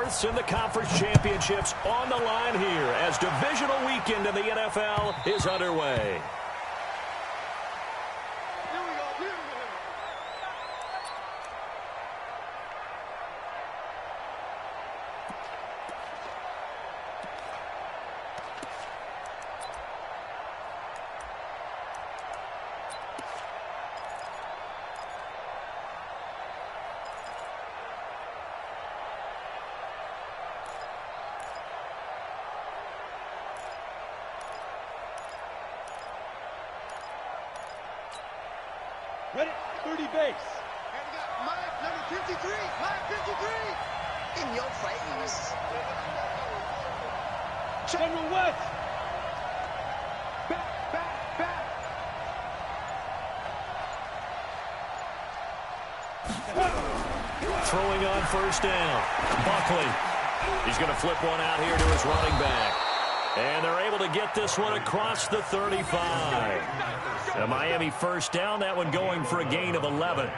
berths in the conference championships on the line here as divisional weekend in the NFL is underway. Ready, 30 base. And we got Mike, number 53. Mike, 53. In your face. General West. Back. Throwing on first down. Buckley. He's going to flip one out here to his running back. And they're able to get this one across the 35. The Miami first down, that one going for a gain of 11.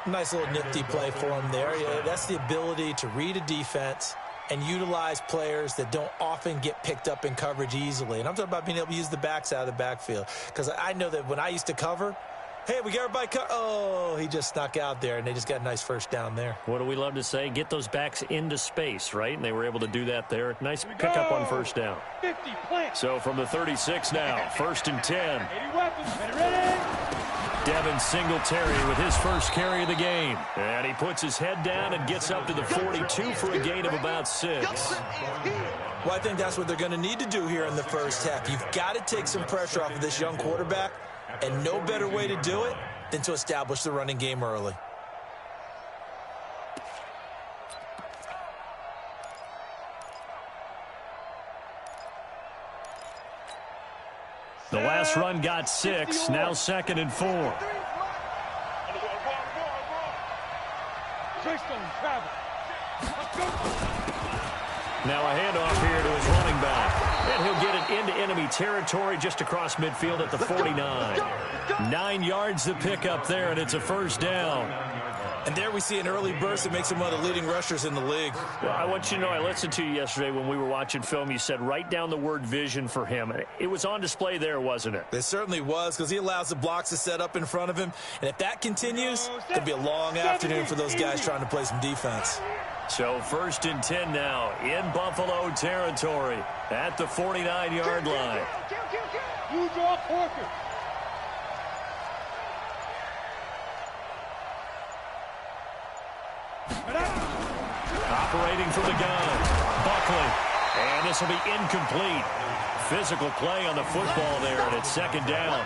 Nice little nifty play for him there. Yeah, that's the ability to read a defense and utilize players that don't often get picked up in coverage easily. And I'm talking about being able to use the backs out of the backfield. Because I know that when I used to cover, hey, we got everybody oh, he just snuck out there, and they just got a nice first down there. What do we love to say? Get those backs into space, right? And they were able to do that there. Nice pickup on first down. 50, plant. So from the 36 now, 1st and 10. 80 weapons, ready. Devin Singletary with his first carry of the game. And he puts his head down and gets up to the 42 for a gain of about 6. Well, I think that's what they're going to need to do here in the first half. You've got to take some pressure off of this young quarterback, and no better way to do it than to establish the running game early. The last run got 6, now 2nd and 4. Now a handoff here to his running back. And he'll get it into enemy territory just across midfield at the 49. 9 yards to pick up there, and it's a first down. And there we see an early burst that makes him one of the leading rushers in the league. Well, I want you to know, I listened to you yesterday when we were watching film. You said write down the word vision for him. It was on display there, wasn't it? It certainly was, because he allows the blocks to set up in front of him. And if that continues, it could be a long afternoon for those guys trying to play some defense. So 1st and 10 now in Buffalo territory at the 49-yard line. You draw Corker. Operating from the gun, Buckley. And this will be incomplete. Physical play on the football there, and it's 2nd down.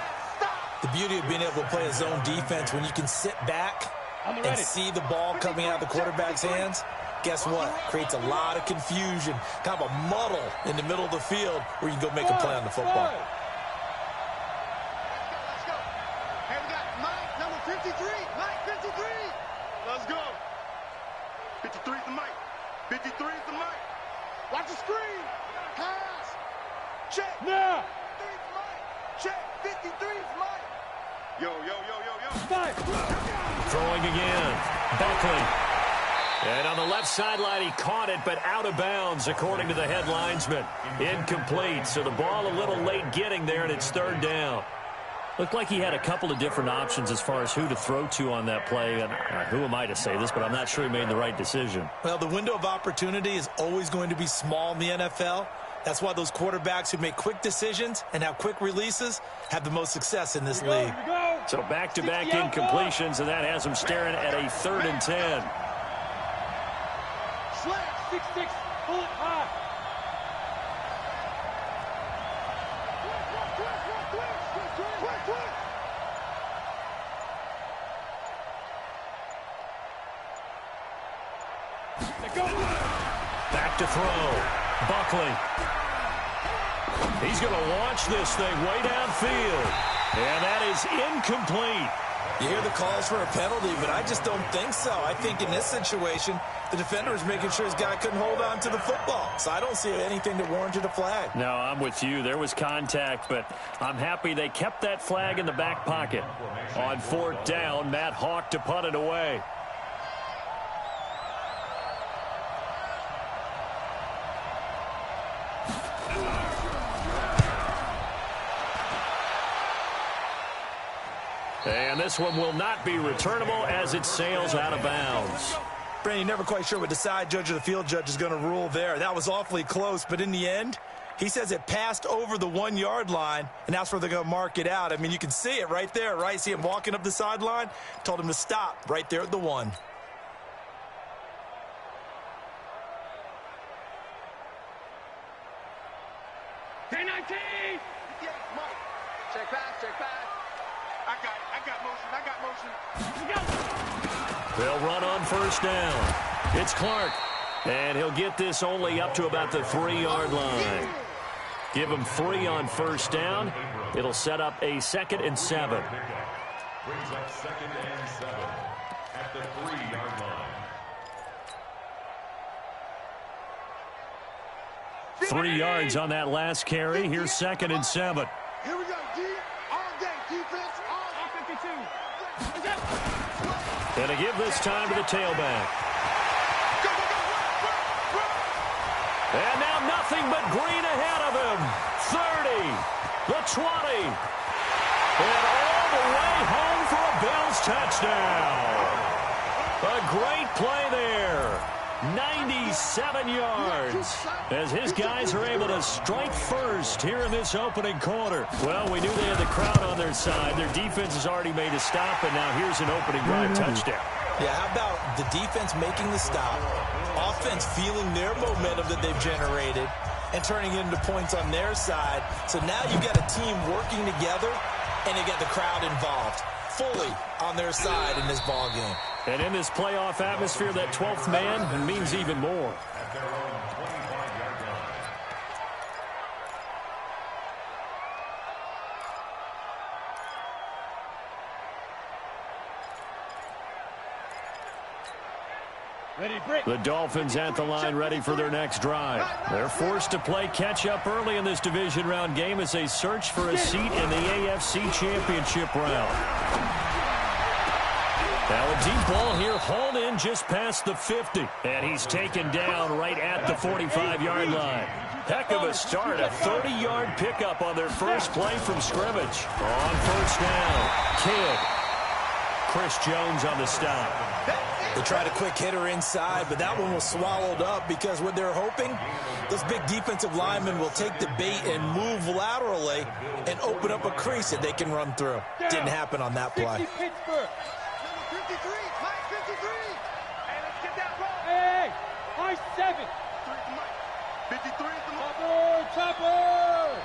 The beauty of being able to play a zone defense when you can sit back and see the ball coming out of the quarterback's hands, guess what? Creates a lot of confusion, kind of a muddle in the middle of the field where you can go make a play on the football. Let's go. And we got Mike, number 53. Mike, 53. Let's go. 53 is the Mike. 53 is the Mike. Watch the screen. Pass. Check. Now. 53 is Mike. Check. 53 is Mike. Yo. Five. Throwing again, Buckley. And on the left sideline, he caught it, but out of bounds, according to the head linesman. Incomplete, so the ball a little late getting there, and it's 3rd down. Looked like he had a couple of different options as far as who to throw to on that play. And who am I to say this, but I'm not sure he made the right decision. Well, the window of opportunity is always going to be small in the NFL. That's why those quarterbacks who make quick decisions and have quick releases have the most success in this league. So back-to-back incompletions, and that has him staring at a 3rd and 10. Slant. 6-6. Pull it high. Back to throw. Buckley. He's going to launch this thing way downfield. And that is incomplete. You hear the calls for a penalty, but I just don't think so. I think in this situation, the defender was making sure his guy couldn't hold on to the football. So I don't see anything that warranted a flag. No, I'm with you. There was contact, but I'm happy they kept that flag in the back pocket. On 4th down, Matt Hawk to punt it away. And this one will not be returnable as it sails out of bounds. Brandon, never quite sure what the side judge or the field judge is going to rule there. That was awfully close, but in the end, he says it passed over the 1 yard line, and that's where they're going to mark it out. I mean, you can see it right there, right? See him walking up the sideline? Told him to stop right there at the 1. K-19! Yeah, Mike. Check pass. I got motion. They'll run on first down. It's Clark, and he'll get this only up to about the 3-yard line. Give him 3 on first down. It'll set up a 2nd and 7. Brings up 2nd and 7 at the 3-yard line. 3 yards on that last carry. Here's 2nd and 7. Here we go, D. All day, defense, all 52. And to give this time to the tailback. And now nothing but green ahead of him. 30, the 20, and all the way home for a Bills touchdown. A great play there. 97 yards as his guys are able to strike first here in this opening quarter. Well, we knew they had the crowd on their side. Their defense has already made a stop, and now here's an opening drive touchdown. Yeah, how about the defense making the stop, offense feeling their momentum that they've generated, and turning it into points on their side. So now you've got a team working together, and you got the crowd involved fully on their side in this ball game. And in this playoff atmosphere, that 12th man means even more. At their own 25-yard line. Ready, break. The Dolphins at the line ready for their next drive. They're forced to play catch-up early in this division round game as they search for a seat in the AFC Championship round. Now a deep ball here, hauled in just past the 50. And he's taken down right at the 45-yard line. Heck of a start, a 30-yard pickup on their first play from scrimmage. On first down, Kidd. Chris Jones on the stop. They tried a quick hitter inside, but that one was swallowed up because what they're hoping, those big defensive linemen will take the bait and move laterally and open up a crease that they can run through. Didn't happen on that play. 60 Pittsburgh. 53, Mike 53. Hey, let's get that ball. Hey, high 7. 53 is the mark. Chopper.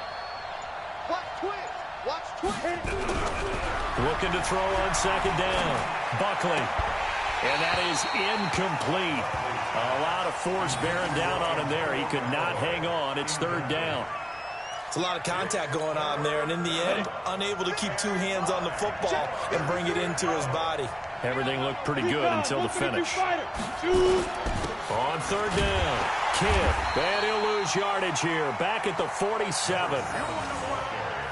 Watch twins. Looking to throw on second down. Buckley. And that is incomplete. A lot of force bearing down on him there. He could not hang on. It's 3rd down. It's a lot of contact going on there, and in the end, unable to keep 2 hands on the football and bring it into his body. Everything looked pretty good until the finish. On 3rd down, Kidd. And he'll lose yardage here. Back at the 47.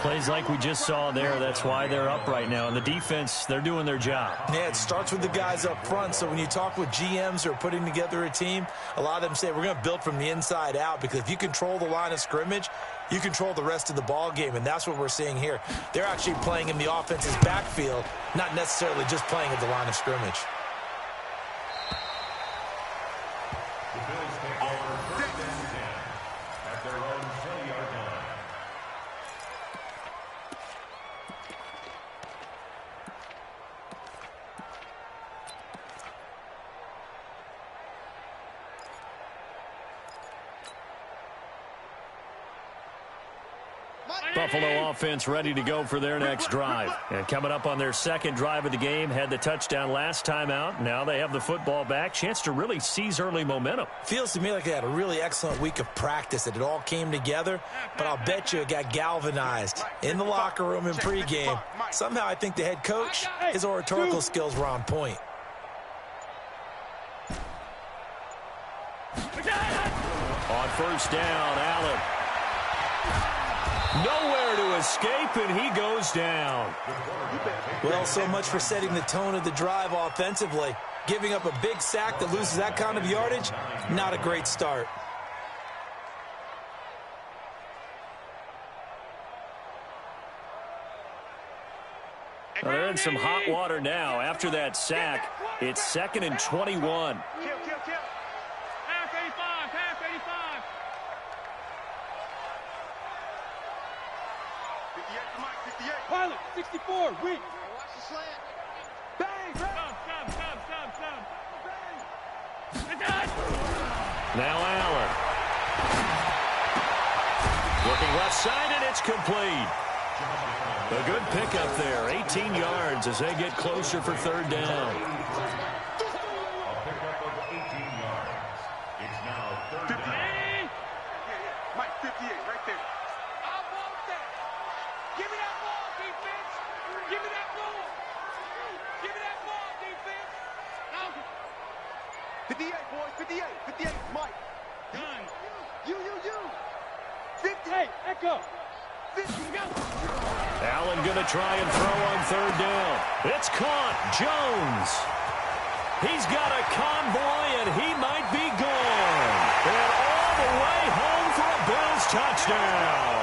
Plays like we just saw there. That's why they're up right now. And the defense, they're doing their job. Yeah, it starts with the guys up front. So when you talk with GMs who are putting together a team, a lot of them say we're going to build from the inside out, because if you control the line of scrimmage, you control the rest of the ball game, and that's what we're seeing here. They're actually playing in the offense's backfield, not necessarily just playing at the line of scrimmage. The Bills take over 1st and 10 at their own 20-yard line. Buffalo offense ready to go for their next drive. And coming up on their 2nd drive of the game, had the touchdown last time out. Now they have the football back. Chance to really seize early momentum. Feels to me like they had a really excellent week of practice, that it all came together, but I'll bet you it got galvanized in the locker room in pregame. Somehow I think the head coach, his oratorical skills were on point. On first down, Allen. Nowhere to escape, and he goes down. Well, so much for setting the tone of the drive offensively. Giving up a big sack that loses that kind of yardage, not a great start. Well, they're in some hot water now. After that sack, it's 2nd and 21. Kill. Half 85, half 85. 58 to Mike, 58. Pilot, 64, weak. Watch the slant. Bang, bang. Stop. It's done. Now Allen. Looking left side, and it's complete. A good pickup there. 18 yards as they get closer for 3rd down. A pickup of 18 yards. It's now 3rd down. Mike, 58, right there. I want that. Give me that ball, defense. Give me that ball. Give me that ball, defense. Now. 58, boys, 58, 58, Mike. Done. You. 50. Hey, Echo. 50, go. Allen going to try and throw on 3rd down. It's caught. Jones. He's got a convoy, and he might be gone. And all the way home for a Bills touchdown.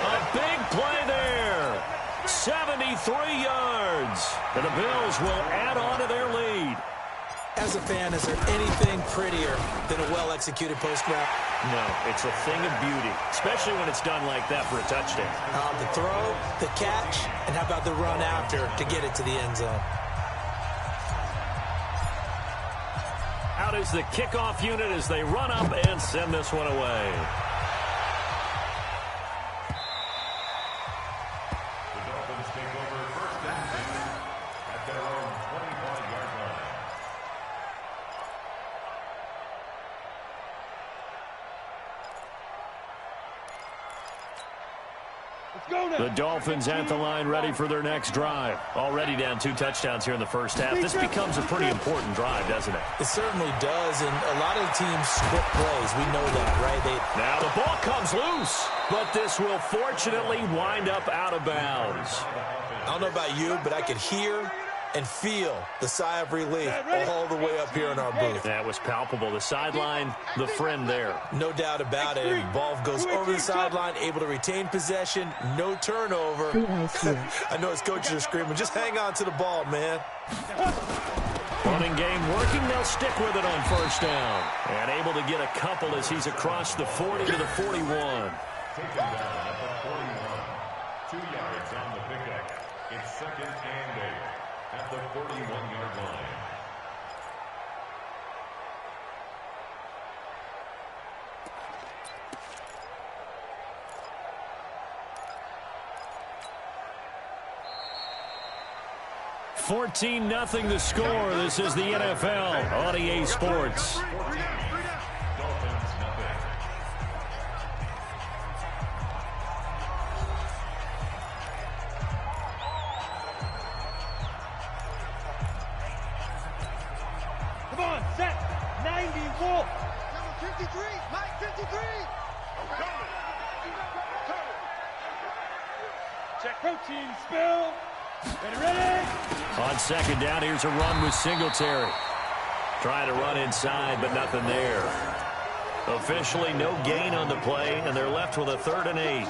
A big play there. 73 yards. And the Bills will add on to their lead. As a fan, is there anything prettier than a well-executed post-grab? No, it's a thing of beauty, especially when it's done like that for a touchdown. The throw, the catch, and how about the run after to get it to the end zone? Out is the kickoff unit as they run up and send this one away. The Dolphins take over 1st and 10 at their own 25-yard line. Let's go now. The Dolphins at the line ready for their next drive. Already down 2 touchdowns here in the first half. This becomes a pretty important drive, doesn't it? It certainly does, and a lot of the teams script plays. We know that, right? Now the ball comes loose, but this will fortunately wind up out of bounds. I don't know about you, but I could hear and feel the sigh of relief all the way up here in our booth. That was palpable. The sideline, the friend there. No doubt about it. Ball goes over the sideline, able to retain possession, no turnover. I know his coaches are screaming, just hang on to the ball, man. Running game working. They'll stick with it on 1st down. And able to get a couple as he's across the 40 to the 41. Taken down at the 41. 2 yards on the pickup. It's 2nd and 8 at the 41-yard line. $14-0 the score. This is the NFL on EA Sports. Dolphins nothing. Come on, set. 90 Wolf. Number 53, Mike, 53. Check protein spill. Ready? On 2nd down, here's a run with Singletary. Trying to run inside, but nothing there. Officially, no gain on the play, and they're left with a 3rd and 8.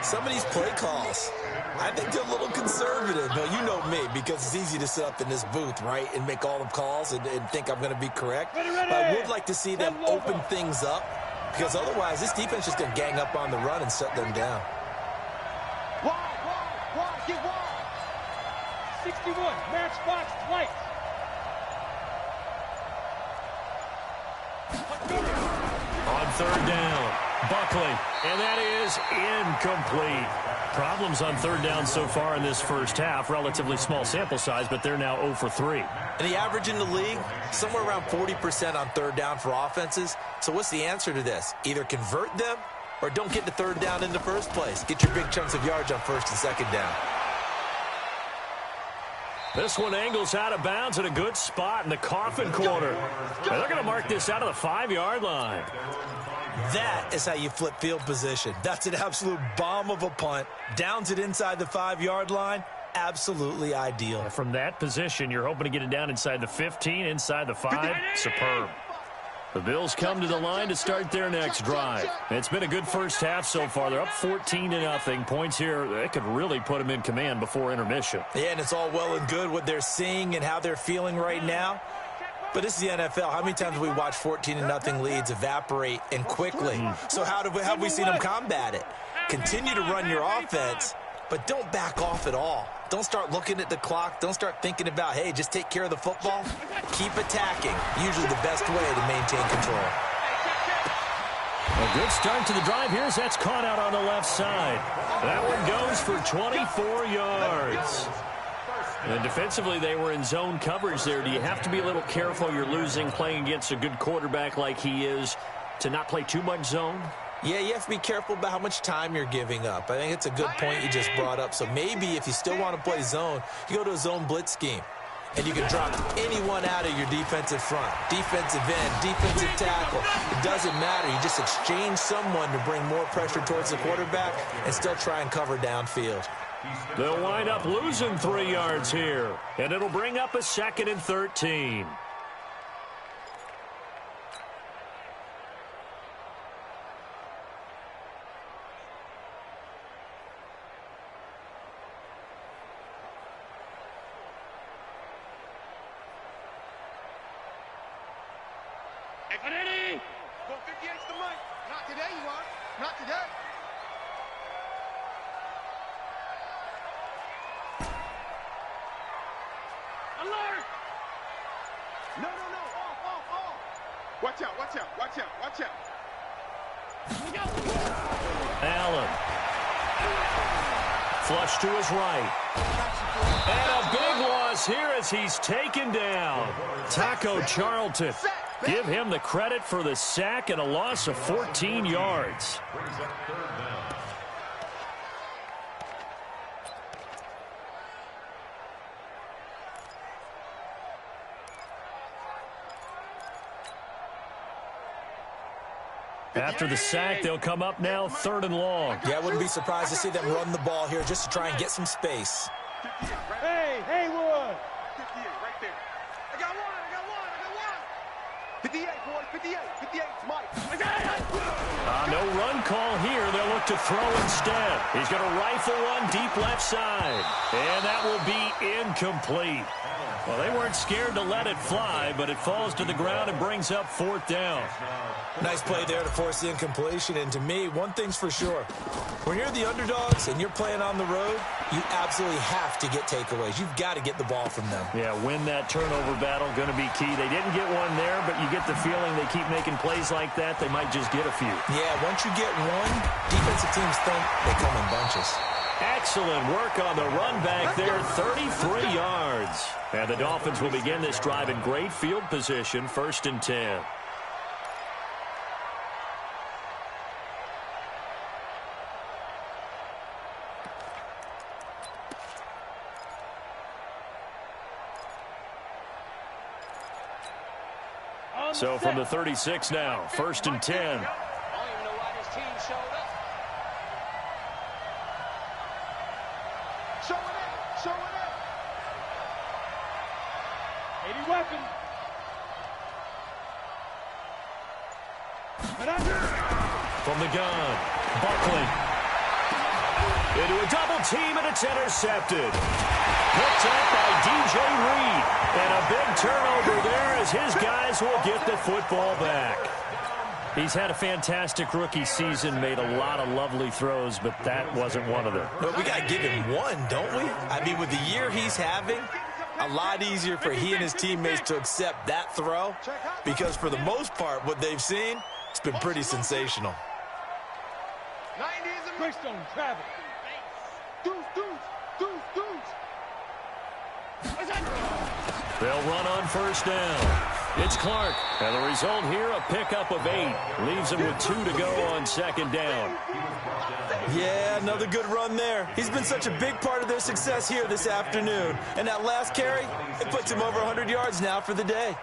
Some of these play calls, I think they're a little conservative. Now, you know me, because it's easy to sit up in this booth, right, and make all the calls and think I'm going to be correct. Ready. But I would like to see them open things up, because otherwise this defense is going to gang up on the run and shut them down. Wall, get wall. 61, matchbox light. On 3rd down, Buckley, and that is incomplete. Problems on 3rd down so far in this first half. Relatively small sample size, but they're now 0 for 3. And the average in the league, somewhere around 40% on 3rd down for offenses. So what's the answer to this? Either convert them or don't get to 3rd down in the first place. Get your big chunks of yards on 1st and 2nd down. This one angles out of bounds at a good spot in the coffin corner. And they're going to mark this out of the 5-yard line. That is how you flip field position. That's an absolute bomb of a punt. Downs it inside the 5-yard line. Absolutely ideal. From that position, you're hoping to get it down inside the 15, inside the 5. Superb. The Bills come to the line to start their next drive. It's been a good first half so far. They're up 14-0. Points here, they could really put them in command before intermission. Yeah, and it's all well and good what they're seeing and how they're feeling right now. But this is the NFL. How many times have we watched 14-0 leads evaporate and quickly? So how have we seen them combat it? Continue to run your offense, but don't back off at all. Don't start looking at the clock. Don't start thinking about, hey, just take care of the football. Keep attacking. Usually the best way to maintain control. A good start to the drive here as that's caught out on the left side. That one goes for 24 yards. And defensively, they were in zone coverage there. Do you have to be a little careful? You're losing playing against a good quarterback like he is to not play too much zone? Yeah, you have to be careful about how much time you're giving up. I think it's a good point you just brought up. So maybe if you still want to play zone, you go to a zone blitz scheme. And you can drop anyone out of your defensive front, defensive end, defensive tackle. It doesn't matter. You just exchange someone to bring more pressure towards the quarterback and still try and cover downfield. They'll wind up losing 3 yards here. And it'll bring up a 2nd and 13. Go 58's the mic. Not today, you are. Not today. Alert! No. Off. Watch out. Allen. Flush to his right. And a big loss here as he's taken down. Taco Charlton. Give him the credit for the sack and a loss of 14 yards. Brings up 3rd down. After the sack, they'll come up now 3rd and long. Yeah, I wouldn't be surprised to see them run the ball here just to try and get some space. 58 right Hey, Haywood! 58 right there. I got one. 58, boys. 58, Mike. No run call here. They'll look to throw instead. He's going to rifle one deep left side. And that will be incomplete. Well, they weren't scared to let it fly, but it falls to the ground and brings up 4th down. Nice play there to force the incompletion. And to me, one thing's for sure. When you're the underdogs and you're playing on the road, you absolutely have to get takeaways. You've got to get the ball from them. Yeah, win that turnover battle, going to be key. They didn't get one there, but you get the feeling they keep making plays like that, they might just get a few. Yeah, once you get one, defensive teams think they come in bunches. Excellent work on the run back there, 33 yards. And the Dolphins will begin this drive in great field position, 1st and 10. So from the 36 now, 1st and 10. I don't even know why this team showed up. Show it up. 80 weapon. From the gun, Buckley. Into a double team, and it's intercepted. Picked up by DJ Reed. And a big turnover there as his guys will get the football back. He's had a fantastic rookie season, made a lot of lovely throws, but that wasn't one of them. But we got to give him one, don't we? I mean, with the year he's having, a lot easier for he and his teammates to accept that throw because for the most part, what they've seen, it's been pretty sensational. 90s and Quickstone, travel. Deuce. They'll run on 1st down. It's Clark. And the result here, a pickup of 8. Leaves him with 2 to go on 2nd down. Yeah, another good run there. He's been such a big part of their success here this afternoon. And that last carry, it puts him over 100 yards now for the day.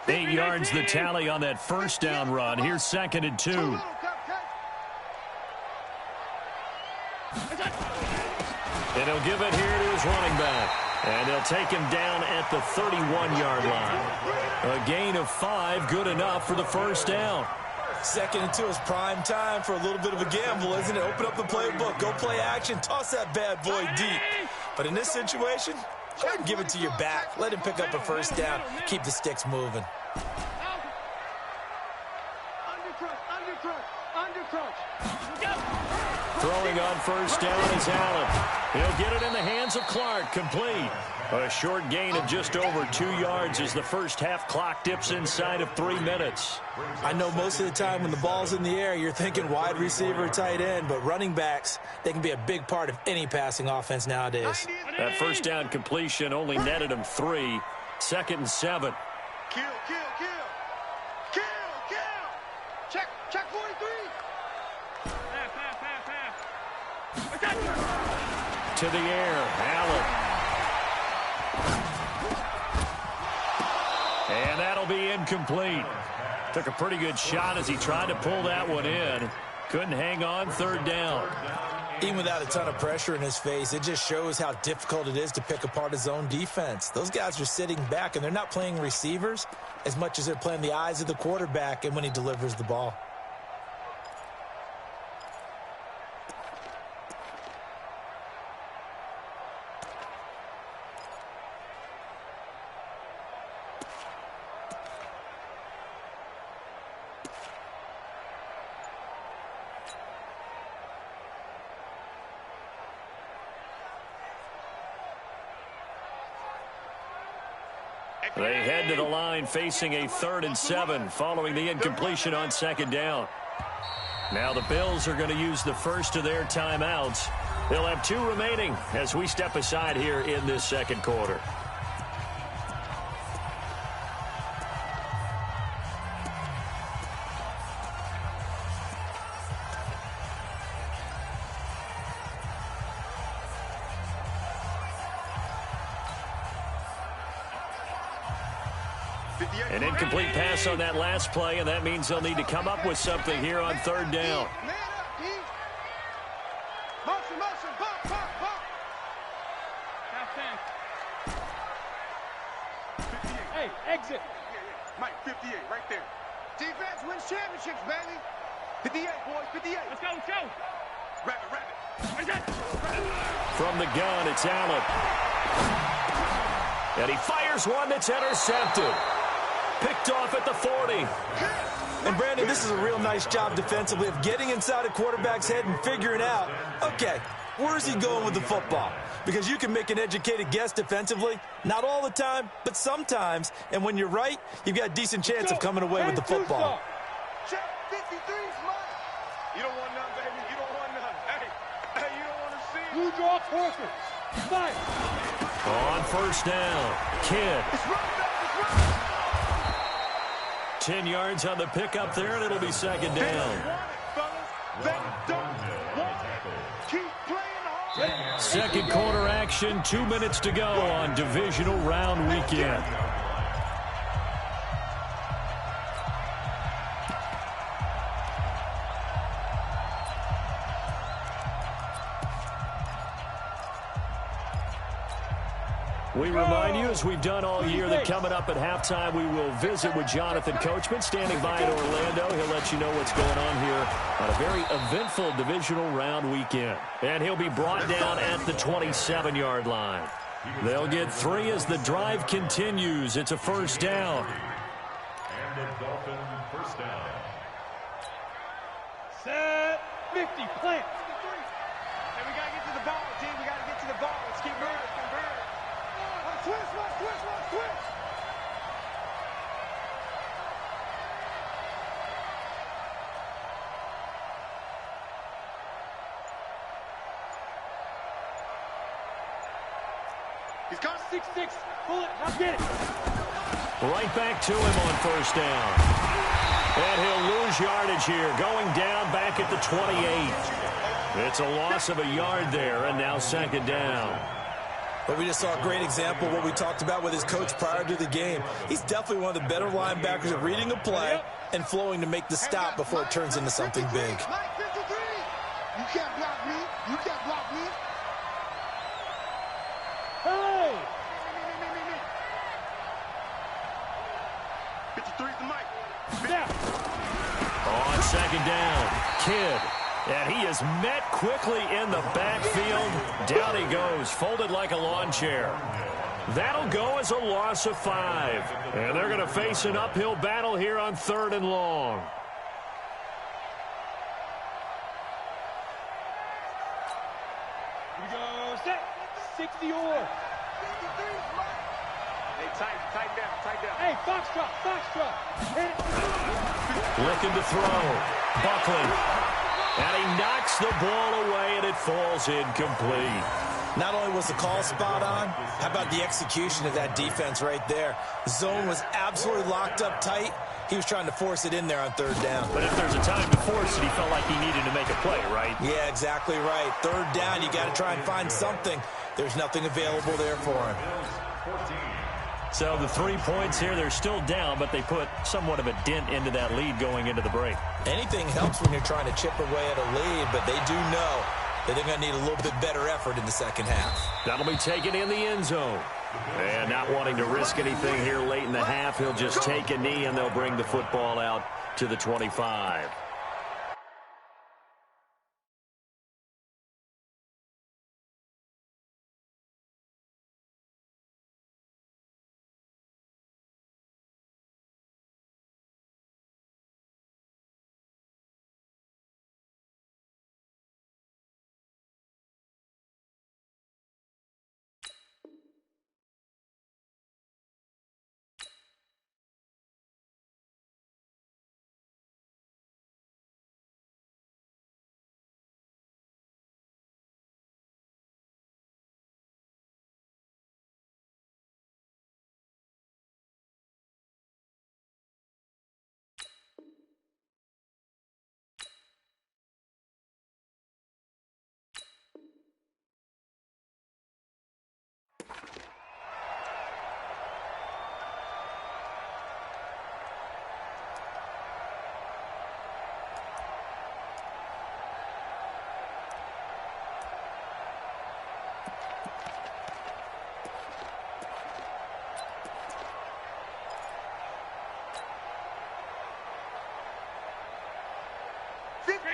Eight yards the tally on that 1st down run. Here's 2nd and 2. And he'll give it here to his running back. And they'll take him down at the 31-yard line. A gain of 5, good enough for the first down. Second and 2 is prime time for a little bit of a gamble, isn't it? Open up the playbook, go play action, toss that bad boy deep. But in this situation, go ahead and give it to your back. Let him pick up a first down. Keep the sticks moving. Throwing on first down is Allen. He'll get it in the hands of Clark, complete. A short gain of just over 2 yards as the first half clock dips inside of 3 minutes. I know most of the time when the ball's in the air, you're thinking wide receiver, tight end, but running backs, they can be a big part of any passing offense nowadays. That first down completion only netted him 3. 2nd and 7. Kill. Check 43. To the air, Allen. And that'll be incomplete. Took a pretty good shot as he tried to pull that one in. Couldn't hang on, 3rd down. Even without a ton of pressure in his face, it just shows how difficult it is to pick apart his own defense. Those guys are sitting back, and they're not playing receivers as much as they're playing the eyes of the quarterback and when he delivers the ball. They head to the line facing a 3rd and 7 following the incompletion on 2nd down. Now the Bills are going to use the first of their timeouts. They'll have 2 remaining as we step aside here in this 2nd quarter. An incomplete pass on that last play, and that means they'll need to come up with something here on 3rd down. Motion, bump. Hey, exit. Mike, 58, right there. Defense wins championships, baby. 58, boys, 58. Let's go. Rabbit. From the gun, it's Allen. And he fires one that's intercepted. Picked off at the 40. And, Brandon, this is a real nice job defensively of getting inside a quarterback's head and figuring out, okay, where's he going with the football? Because you can make an educated guess defensively, not all the time, but sometimes. And when you're right, you've got a decent chance of coming away with the football. Check 53's mine. You don't want none, baby. You don't want none. Hey, you don't want to see it. Blue draw quarter. Fire. On first down, Kidd. It's running back. 10 yards on the pickup there, and it'll be 2nd down. Keep playing hard. 2nd quarter action, 2 minutes to go on divisional round weekend. We remind you, as we've done all year, that coming up at halftime, we will visit with Jonathan Coachman, standing by in Orlando. He'll let you know what's going on here on a very eventful divisional round weekend. And he'll be brought down at the 27-yard line. They'll get 3 as the drive continues. It's a first down. And the Dolphin first down. Set. 50. Plant. Hey, we got to get to the ball, G. We got to get to the ball. Let's keep moving. Twist. He's got 6-6. Pull it. Now get it. Right back to him on first down. And he'll lose yardage here, going down back at the 28. It's a loss of a yard there, and now 2nd down. But we just saw a great example of what we talked about with his coach prior to the game. He's definitely one of the better linebackers at reading a play and flowing to make the stop before it turns into something big. Mike 53. You can't block me. second down. Kidd. And he is met quickly in the backfield. Down he goes, folded like a lawn chair. That'll go as a loss of 5. And they're going to face an uphill battle here on 3rd and long. Here we go. Set. 60 or. Hey, tighten down. Hey, foxtrot. Looking to throw. Buckley. And he knocks the ball away, and it falls incomplete. Not only was the call spot on, how about the execution of that defense right there? The zone was absolutely locked up tight. He was trying to force it in there on 3rd down. But if there's a time to force it, he felt like he needed to make a play, right? Yeah, exactly right. 3rd down, you got to try and find something. There's nothing available there for him. So the 3 points here, they're still down, but they put somewhat of a dent into that lead going into the break. Anything helps when you're trying to chip away at a lead, but they do know that they're going to need a little bit better effort in the second half. That'll be taken in the end zone. And not wanting to risk anything here late in the half, he'll just take a knee, and they'll bring the football out to the 25.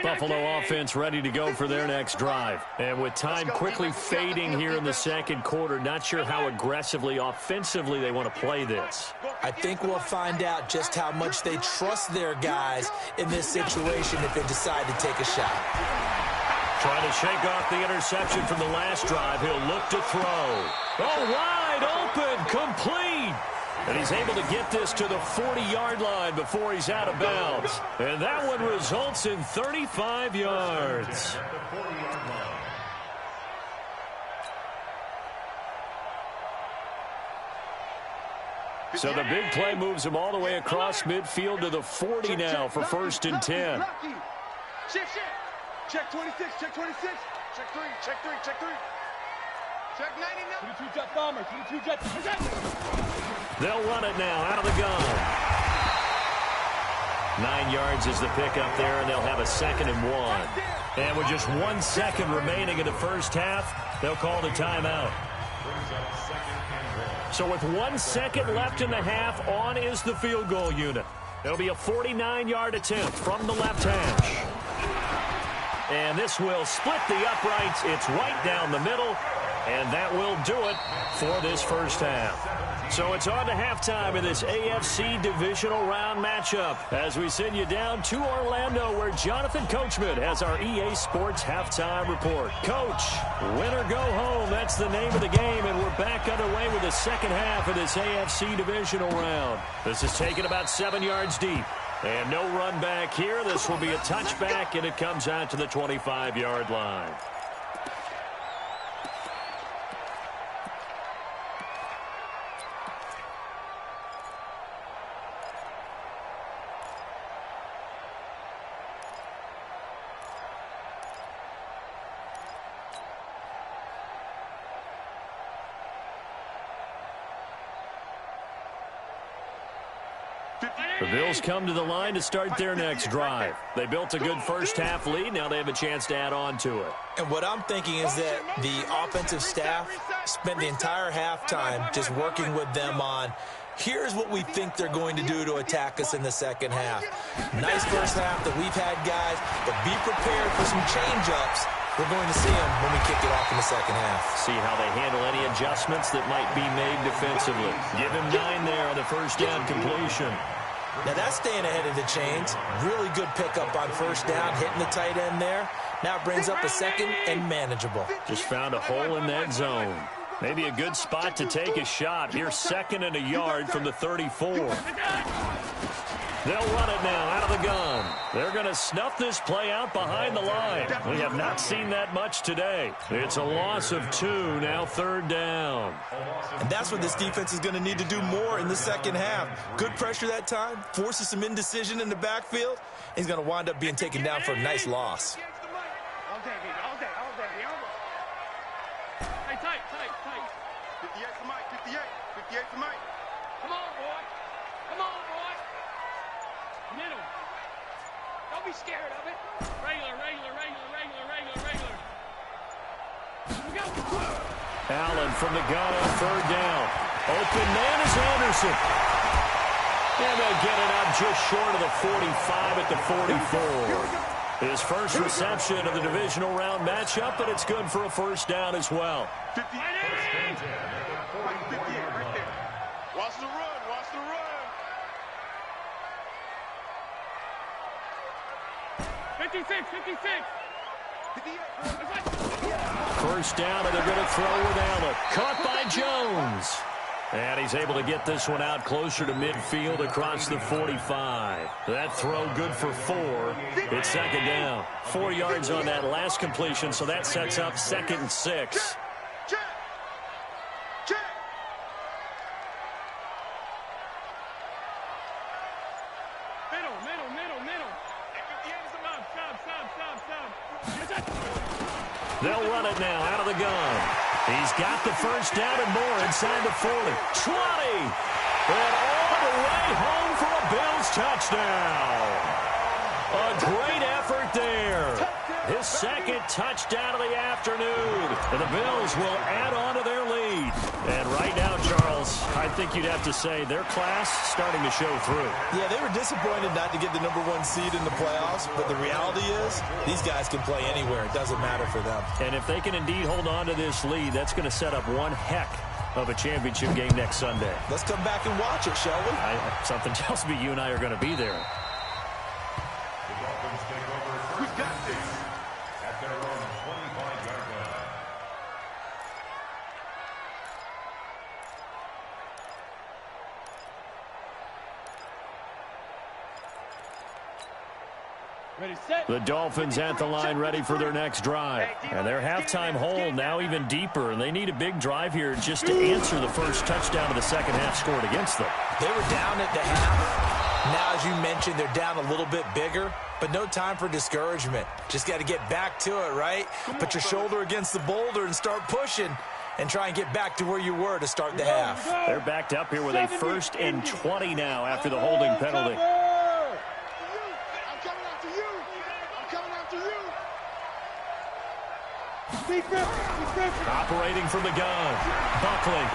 Buffalo offense ready to go for their next drive. And with time quickly fading here in the second quarter, not sure how aggressively, offensively they want to play this. I think we'll find out just how much they trust their guys in this situation if they decide to take a shot. Trying to shake off the interception from the last drive. He'll look to throw. Oh, wide open, complete. And he's able to get this to the 40-yard line before he's out of bounds. And that one results in 35 yards. So the big play moves him all the way across midfield to the 40 now for 1st and 10. Check 26, check 26. Check 3, check 3, check 3. Check 99. 22 Jet Bomber, 22 Jet. They'll run it now out of the gun. 9 yards is the pickup there, and they'll have a 2nd and 1. And with just 1 second remaining in the first half, they'll call the timeout. So with 1 second left in the half, on is the field goal unit. It'll be a 49-yard attempt from the left hash. And this will split the uprights. It's right down the middle, and that will do it for this first half. So it's on to halftime in this AFC divisional round matchup as we send you down to Orlando where Jonathan Coachman has our EA Sports halftime report. Coach, win or go home, that's the name of the game, and we're back underway with the second half of this AFC divisional round. This is taken about 7 yards deep. And no run back here. This will be a touchback, and it comes out to the 25-yard line. The Bills come to the line to start their next drive. They built a good first half lead. Now they have a chance to add on to it. And what I'm thinking is that the offensive staff spent the entire halftime just working with them on Here's what we think they're going to do to attack us in the second half. Nice first half that we've had, guys, but be prepared for some change-ups. We're going to see them when we kick it off in the second half. See how they handle any adjustments that might be made defensively. Give him 9 there on the first down completion. Now that's staying ahead of the chains. Really good pickup on first down, hitting the tight end there. Now it brings up a second and manageable. Just found a hole in that zone. Maybe a good spot to take a shot. Here's 2nd and a yard from the 34. They'll run it now out of the gun. They're going to snuff this play out behind the line. We have not seen that much today. It's a loss of 2, now 3rd down. And that's what this defense is going to need to do more in the second half. Good pressure that time, forces some indecision in the backfield. He's going to wind up being taken down for a nice loss. All day, baby. All day. Hey, tight. 58 to Mike. 58 to Mike. Come on, boy. Middle. Don't be scared of it. Regular. Here we go. Allen from the gun on 3rd down. Open man is Anderson. And they'll get it up just short of the 45 at the 44. His first reception of the divisional round matchup, but it's good for a first down as well. 58 right there. Watch the run. 56. First down, and they're going to throw with Allen. Caught by Jones. And he's able to get this one out closer to midfield across the 45. That throw good for 4. It's 2nd down. 4 yards on that last completion, so that sets up 2nd and 6. Check. Middle. Stop. They'll run it now out of the gun. He's got the first down and more inside the 40. 20. And all the way home for a Bills touchdown. A great effort there. His 2nd touchdown of the afternoon. And the Bills will add on to their lead. And right now, Charles, I think you'd have to say their class starting to show through. Yeah, they were disappointed not to get the number 1 seed in the playoffs, but the reality is these guys can play anywhere. It doesn't matter for them. And if they can indeed hold on to this lead, that's going to set up one heck of a championship game next Sunday. Let's come back and watch it, shall we? Something tells me you and I are going to be there. The Dolphins take over first and 6 at their own 25-yard line. Ready, set. The Dolphins at the line ready for their next drive. And their halftime hole now even deeper, and they need a big drive here just to answer the first touchdown of the second half scored against them. They were down at the half. Now, as you mentioned, they're down a little bit bigger, but no time for discouragement. Just got to get back to it, right? Put your shoulder against the boulder and start pushing and try and get back to where you were to start the half. They're backed up here with a 1st and 20 now after the holding penalty. Operating from the gun, Buckley.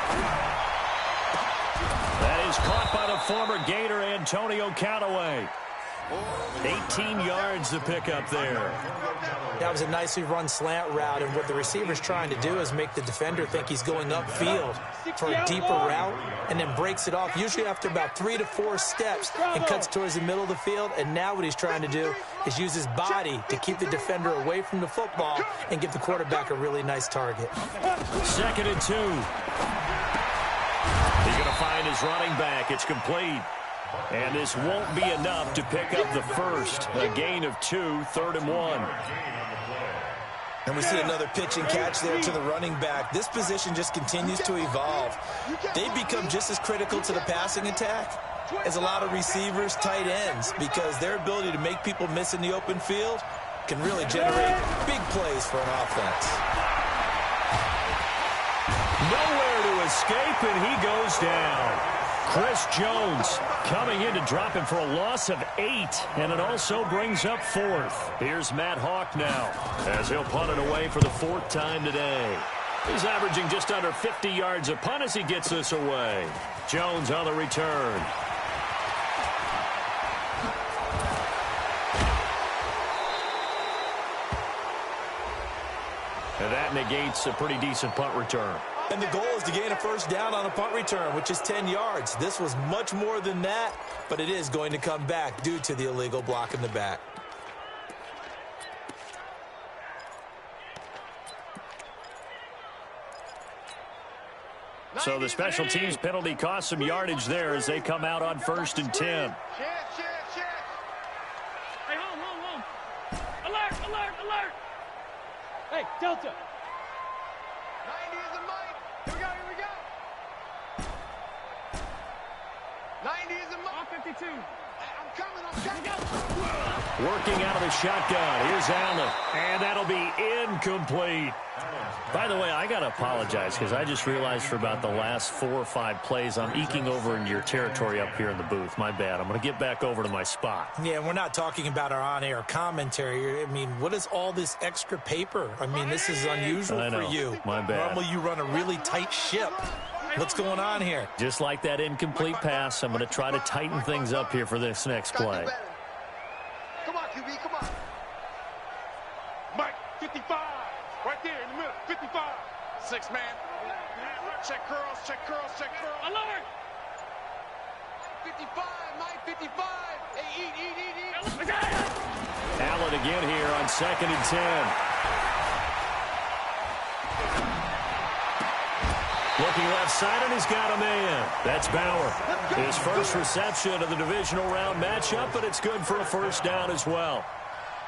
That is caught by the former Gator Antonio Callaway. 18 yards to pick up there. That was a nicely run slant route, and what the receiver's trying to do is make the defender think he's going upfield for a deeper route and then breaks it off, usually after about 3 to 4 steps, and cuts towards the middle of the field. And now what he's trying to do is use his body to keep the defender away from the football and give the quarterback a really nice target. 2nd and 2. He's going to find his running back. It's complete. And this won't be enough to pick up the first. A gain of 2, 3rd and 1. And we see another pitch and catch there to the running back. This position just continues to evolve. They become just as critical to the passing attack as a lot of receivers, tight ends, because their ability to make people miss in the open field can really generate big plays for an offense. Nowhere to escape, and he goes down. Chris Jones coming in to drop him for a loss of 8, and it also brings up 4th. Here's Matt Hawk now as he'll punt it away for the 4th time today. He's averaging just under 50 yards a punt as he gets this away. Jones on the return. And that negates a pretty decent punt return. And the goal is to gain a first down on a punt return, which is 10 yards. This was much more than that, but it is going to come back due to the illegal block in the back. So the special teams penalty cost some yardage there as they come out on 1st and 10. Hey, home. Alert. Hey, Delta. 90 is the mic. Here we go. 90 is the mic. 52. I'm coming. Working out of the shotgun. Here's Allen. And that'll be incomplete. By the way, I got to apologize because I just realized for about the last 4 or 5 plays, I'm eking over into your territory up here in the booth. My bad. I'm going to get back over to my spot. Yeah, we're not talking about our on-air commentary. I mean, what is all this extra paper? I mean, this is unusual for you. My bad. Normally you run a really tight ship. What's going on here? Just like that incomplete pass, I'm going to try to tighten things up here for this next play. Come on, QB, come on. Mike, 55. Right there in the middle. 55. 6 man. Check curls. Alert. 55, Mike, 55. Hey, eat. Allen again here on 2nd and 10. Looking left side, and he's got a man. That's Bauer. His first reception of the divisional round matchup, but it's good for a first down as well.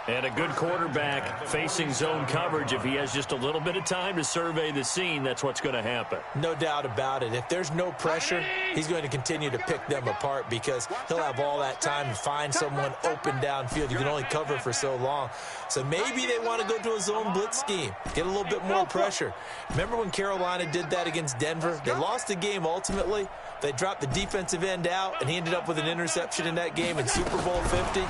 And a good quarterback facing zone coverage. If he has just a little bit of time to survey the scene, that's what's going to happen. No doubt about it. If there's no pressure, he's going to continue to pick them apart because he'll have all that time to find someone open downfield. You can only cover for so long. So maybe they want to go to a zone blitz scheme, get a little bit more pressure. Remember when Carolina did that against Denver? They lost the game ultimately. They dropped the defensive end out, and he ended up with an interception in that game in Super Bowl 50.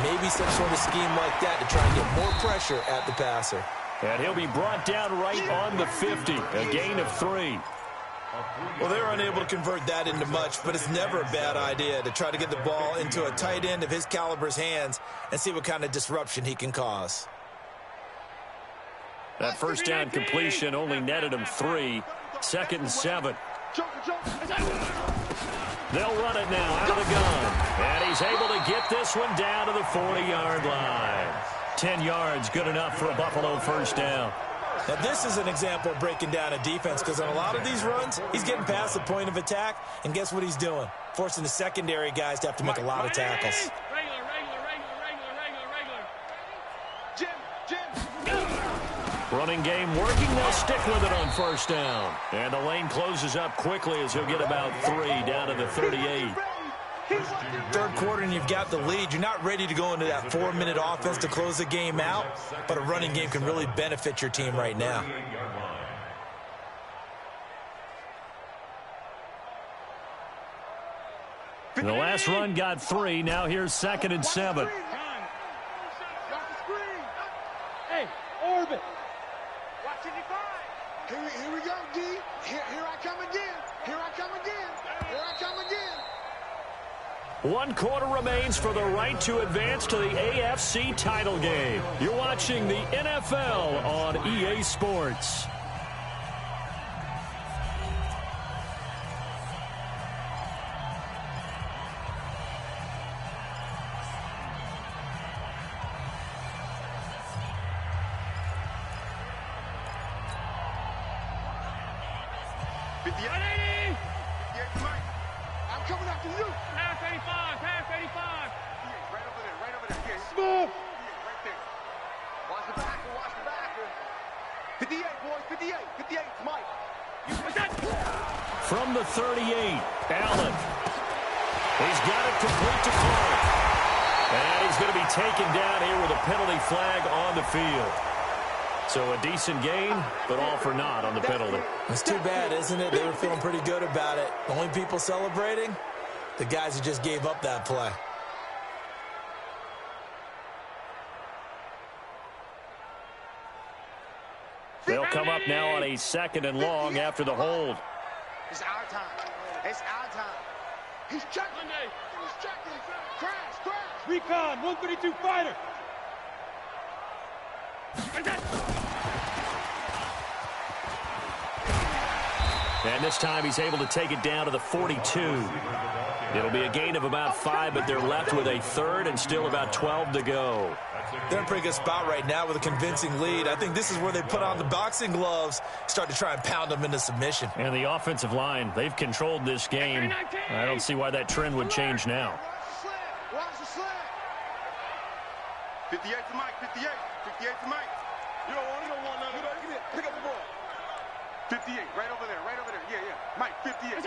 Maybe some sort of scheme like that to try and get more pressure at the passer. And he'll be brought down right on the 50, a gain of 3. Well, they were unable to convert that into much, but it's never a bad idea to try to get the ball into a tight end of his caliber's hands and see what kind of disruption he can cause. That first down completion only netted him 3. 2nd and 7. They'll run it now out of the gun. And he's able to get this one down to the 40-yard line. 10 yards, good enough for a Buffalo first down. Now, this is an example of breaking down a defense because on a lot of these runs, he's getting past the point of attack, and guess what he's doing? Forcing the secondary guys to have to make a lot of tackles. Regular. Jim. Running game working. They'll stick with it on first down. And the lane closes up quickly as he'll get about 3 down to the 38. Third quarter and you've got the lead. You're not ready to go into that 4-minute offense to close the game out, but a running game can really benefit your team right now. The last run got 3. Now here's 2nd and 7. Hey, orbit. Watch 55. Here we go, D. Here I come again. 1 quarter remains for the right to advance to the AFC title game. You're watching the NFL on EA Sports. I'm coming after you. Pass 85. Right over there. Yeah. Smooth. Right there. Watch the backer. 58, boys. 58, Mike. From the 38, Allen. He's got it complete to Clark. And he's going to be taken down here with a penalty flag on the field. So a decent gain, but all for naught on the penalty. It's too bad, isn't it? They were feeling pretty good about it. The only people celebrating, the guys who just gave up that play. They'll come up now on a 2nd and long after the hold. It's our time. It's our time. He's checking. He's checking. Crash. Recon, 132 fighter. And this time he's able to take it down to the 42. It'll be a gain of about 5, but they're left with a 3rd and still about 12 to go. They're in a pretty good spot right now with a convincing lead. I think this is where they put on the boxing gloves, start to try and pound them into submission. And the offensive line, they've controlled this game. I don't see why that trend would change now. Watch the slant. 58 to Mike. 58 to Mike. You don't want none of that. Give me it. Pick up the ball. 58, right over there. Yeah. Mike, 58.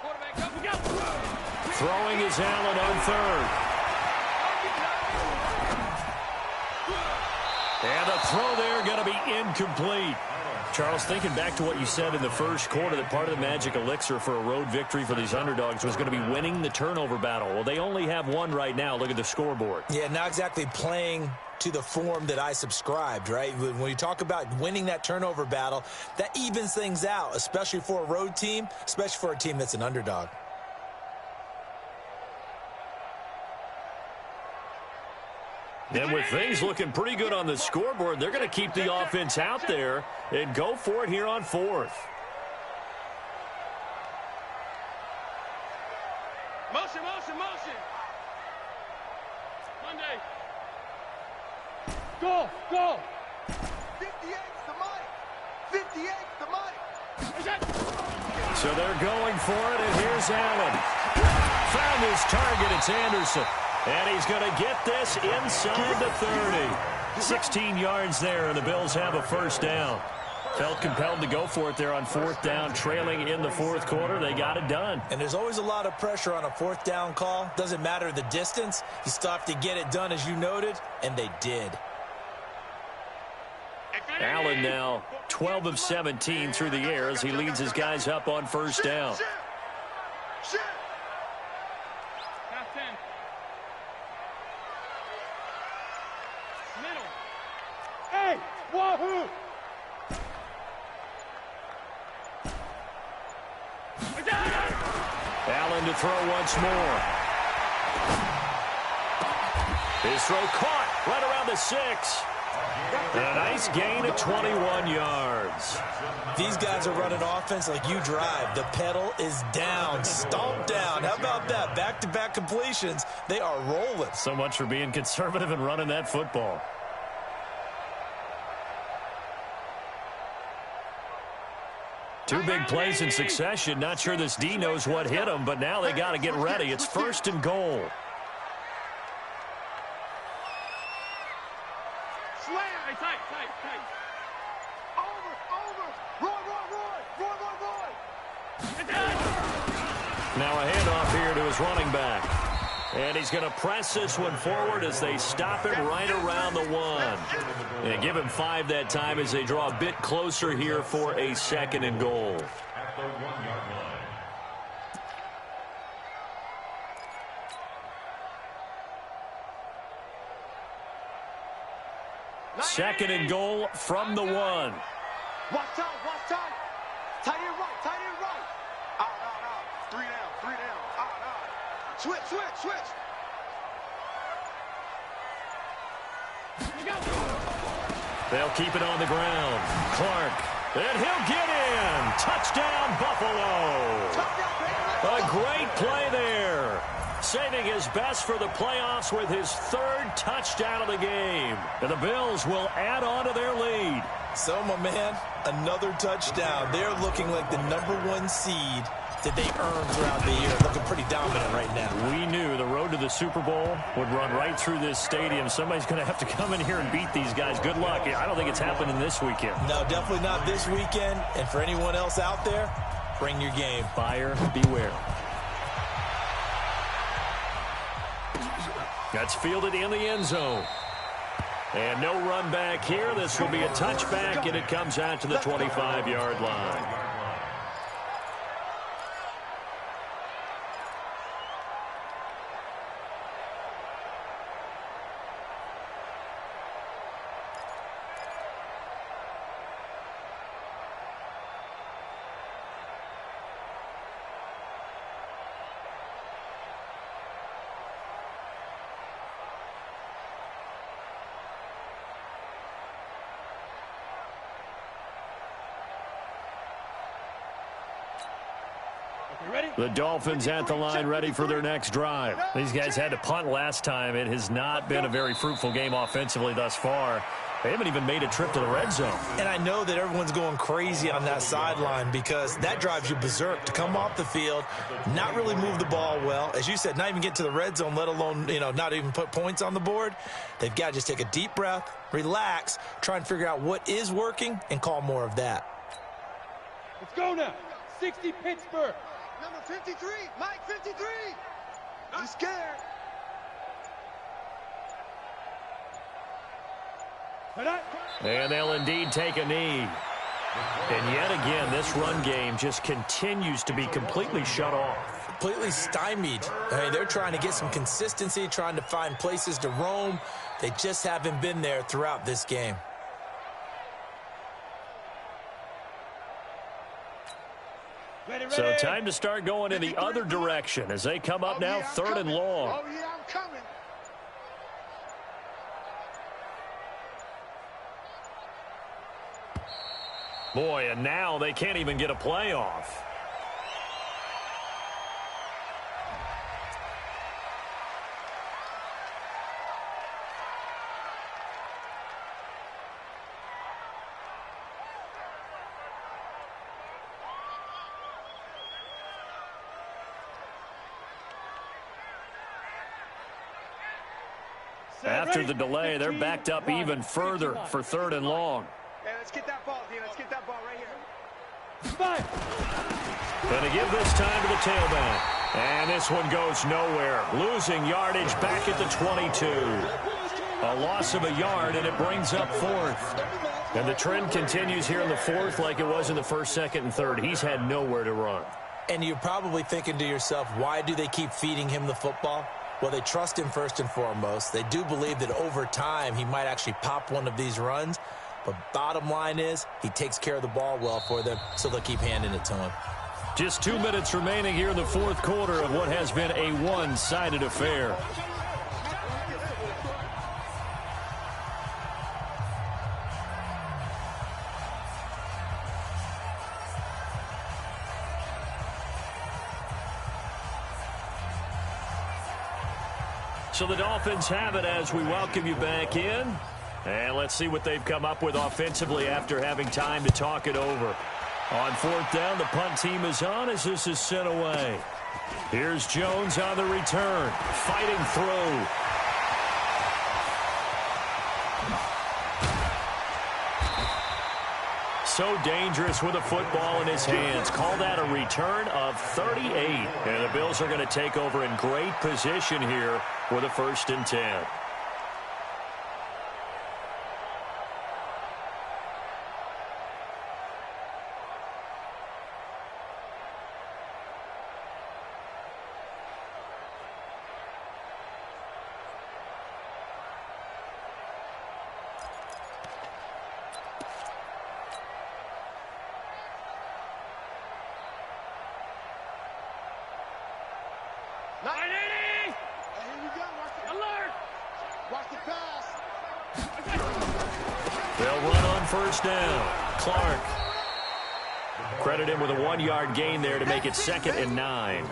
Quarterback, up we go. Throwing is Allen on 3rd. And the throw there going to be incomplete. Charles, thinking back to what you said in the first quarter, that part of the magic elixir for a road victory for these underdogs was going to be winning the turnover battle. Well, they only have one right now. Look at the scoreboard. Yeah, not exactly playing to the form that I subscribed, right? When you talk about winning that turnover battle, that evens things out, especially for a road team, especially for a team that's an underdog. And with things looking pretty good on the scoreboard, they're going to keep the offense out there and go for it here on 4th. Motion. Monday. Go. 58's the Mike. 58's the Mike. So they're going for it, and here's Allen. Found his target. It's Anderson. And he's going to get this inside the 30. 16 yards there, and the Bills have a 1st down. Felt compelled to go for it there on 4th down, trailing in the 4th quarter. They got it done. And there's always a lot of pressure on a 4th down call. Doesn't matter the distance. You still have to get it done, as you noted, and they did. Allen now 12 of 17 through the air as he leads his guys up on 1st down. Shit. Now 10. Middle. Hey, wahoo! Allen to throw once more. His throw caught right around the 6. And a nice gain of 21 yards. These guys are running offense like you drive. The pedal is down, stomped down. How about that? Back-to-back completions. They are rolling. So much for being conservative and running that football. Two big plays in succession. Not sure this D knows what hit him, but now they got to get ready. It's 1st and goal. Tight. Over. Roy. Now a handoff here to his running back. And he's going to press this one forward as they stop it right around the 1. And give him 5 that time as they draw a bit closer here for a 2nd and goal. At the 1-yard line. 2nd and goal from the 1. Watch tight. Tight end right. Out. 3 down. Out. Switch. They'll keep it on the ground. Clark. And he'll get in. Touchdown, Buffalo. A great play there. Saving his best for the playoffs with his 3rd touchdown of the game. And the Bills will add on to their lead. So, my man, another touchdown. They're looking like the #1 seed that they earned throughout the year. Looking pretty dominant right now. We knew the road to the Super Bowl would run right through this stadium. Somebody's going to have to come in here and beat these guys. Good luck. I don't think it's happening this weekend. No, definitely not this weekend. And for anyone else out there, bring your game. Buyer beware. That's fielded in the end zone. And no run back here. This will be a touchback, and it comes out to the 25-yard line. The Dolphins at the line, ready for their next drive. These guys had to punt last time. It has not been a very fruitful game offensively thus far. They haven't even made a trip to the red zone. And I know that everyone's going crazy on that sideline because that drives you berserk to come off the field, not really move the ball well. As you said, not even get to the red zone, let alone, not even put points on the board. They've got to just take a deep breath, relax, try and figure out what is working, and call more of that. Let's go now. 60 Pittsburgh. Number 53, Mike 53. He's scared. And they'll indeed take a knee. And yet again, this run game just continues to be completely shut off. Completely stymied. I mean, they're trying to get some consistency, trying to find places to roam. They just haven't been there throughout this game. So time to start going in the other direction as they come up now, 3rd and long. Oh, yeah, I'm coming. Boy, and now they can't even get a play off. After the delay, they're backed up even further for 3rd and long. Hey, let's get that ball, Dean. Let's get that ball right here. Going to give this time to the tailback. And this one goes nowhere. Losing yardage back at the 22. A loss of a yard, and it brings up 4th. And the trend continues here in the 4th like it was in the 1st, 2nd, and 3rd. He's had nowhere to run. And you're probably thinking to yourself, why do they keep feeding him the football? Well, they trust him first and foremost. They do believe that over time he might actually pop one of these runs. But bottom line is he takes care of the ball well for them, so they'll keep handing it to him. Just 2 minutes remaining here in the 4th quarter of what has been a one-sided affair. So the Dolphins have it as we welcome you back in. And let's see what they've come up with offensively after having time to talk it over. On 4th down, the punt team is on as this is sent away. Here's Jones on the return, fighting through. So dangerous with a football in his hands. Call that a return of 38. And the Bills are going to take over in great position here with a 1st and 10. They'll run on 1st down. Clark. Credit him with a 1-yard gain there to make it 2nd and 9.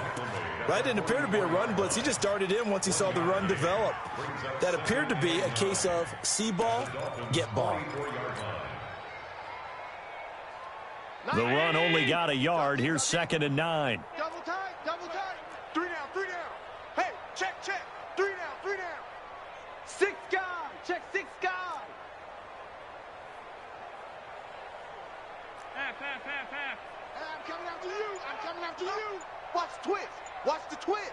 That didn't appear to be a run blitz. He just darted in once he saw the run develop. That appeared to be a case of see ball, get ball. The run only got a yard. Here's 2nd and 9. Double tight, double tight. 3 down, 3 down. Hey, check, check. 3 down, 3 down. 6 guy. Check 6 guy. Half. Hey, I'm coming after you. I'm coming after you. Watch the twist. Watch the twist.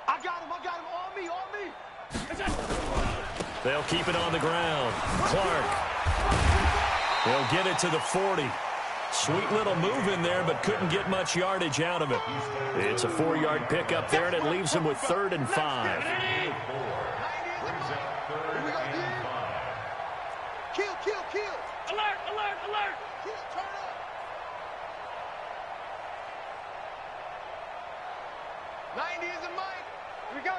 I got him. On me. They'll keep it on the ground. Clark. They'll get it to the 40. Sweet little move in there, but couldn't get much yardage out of it. It's a 4-yard pickup there, and it leaves them with 3rd and 5. Kill. Alert. Kill, turn up. '90 is a mic. Here we go.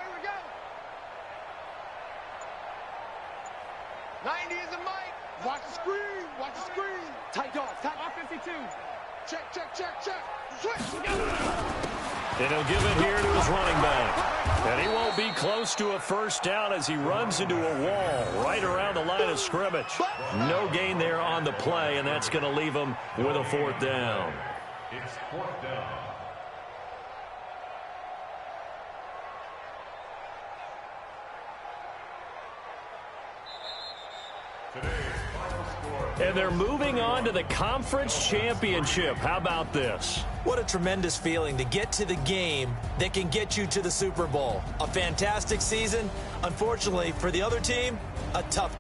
90 is a mic. Watch the screen. Tight dog. R52. Check, check, check, check. Switch. And he'll give it here to his running back. And he won't be close to a first down as he runs into a wall right around the line of scrimmage. No gain there on the play, and that's going to leave him with a fourth down. It's fourth down. And they're moving on to the conference championship. How about this? What a tremendous feeling to get to the game that can get you to the Super Bowl. A fantastic season. Unfortunately, for the other team, a tough